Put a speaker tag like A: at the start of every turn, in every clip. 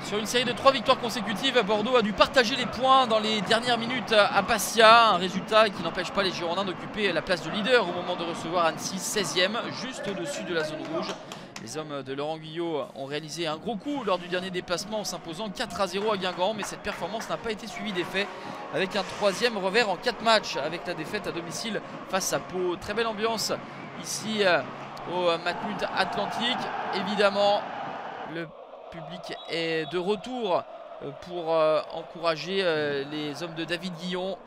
A: Sur une série de 3 victoires consécutives, Bordeaux a dû partager les points dans les dernières minutes à Bastia. Un résultat qui n'empêche pas les Girondins d'occuper la place de leader au moment de recevoir Annecy 16e, juste au-dessus de la zone rouge. Les hommes de Laurent Guyot ont réalisé un gros coup lors du dernier déplacement en s'imposant 4-0 à Guingamp. Mais cette performance n'a pas été suivie d'effet avec un 3e revers en 4 matchs avec la défaite à domicile face à Pau. Très belle ambiance ici au Matmut Atlantique. Évidemment, le public est de retour pour encourager les hommes de David Guillon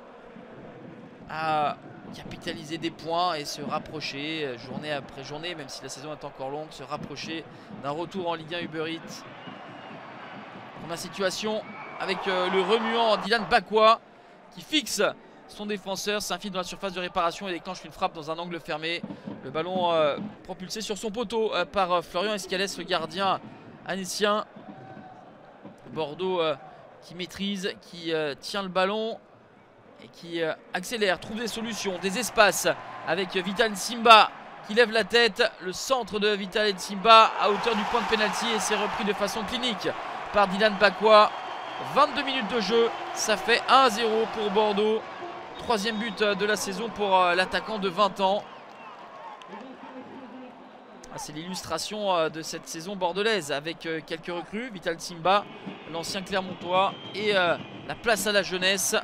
A: à capitaliser des points et se rapprocher journée après journée, même si la saison est encore longue, se rapprocher d'un retour en Ligue 1 Uber Eats. Dans la situation avec le remuant Dylan Bakwa qui fixe son défenseur, s'infile dans la surface de réparation et déclenche une frappe dans un angle fermé. Le ballon propulsé sur son poteau par Florian Escalès, le gardien annécien. Bordeaux qui maîtrise, qui tient le ballon et qui accélère, trouve des solutions, des espaces avec Vital Nsimba qui lève la tête. Le centre de Vital Nsimba à hauteur du point de pénalty et c'est repris de façon clinique par Dylan Bakwa. 22 minutes de jeu, ça fait 1-0 pour Bordeaux. 3e but de la saison pour l'attaquant de 20 ans. C'est l'illustration de cette saison bordelaise avec quelques recrues. Vital Nsimba, l'ancien Clermontois, et la place à la jeunesse,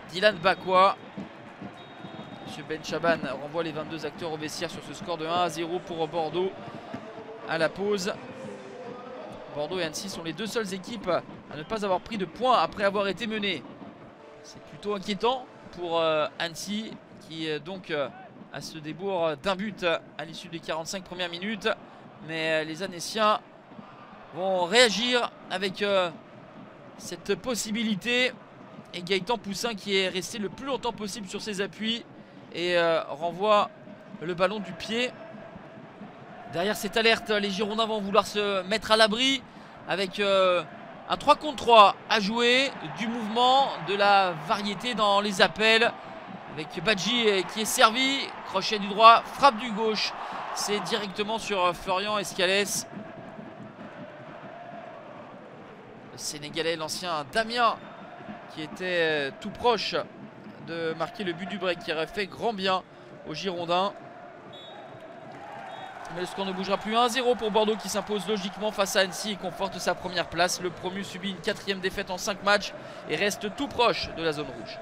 A: Dylan Bakwa. Monsieur Ben Chaban renvoie les 22 acteurs au vestiaire sur ce score de 1-0 pour Bordeaux à la pause. Bordeaux et Annecy sont les deux seules équipes à ne pas avoir pris de points après avoir été menées. C'est plutôt inquiétant pour Annecy qui donc à ce débours d'un but à l'issue des 45 premières minutes. Mais les Annéciens vont réagir avec cette possibilité. Et Gaëtan Poussin qui est resté le plus longtemps possible sur ses appuis et renvoie le ballon du pied. Derrière cette alerte, les Girondins vont vouloir se mettre à l'abri avec un 3 contre 3 à jouer, du mouvement, de la variété dans les appels. Avec Badji qui est servi, crochet du droit, frappe du gauche. C'est directement sur Florian Escalès. Le Sénégalais, l'ancien Damien, qui était tout proche de marquer le but du break, qui aurait fait grand bien aux Girondins. Mais le score ne bougera plus. 1-0 pour Bordeaux qui s'impose logiquement face à Annecy et conforte sa première place. Le promu subit une 4e défaite en 5 matchs et reste tout proche de la zone rouge.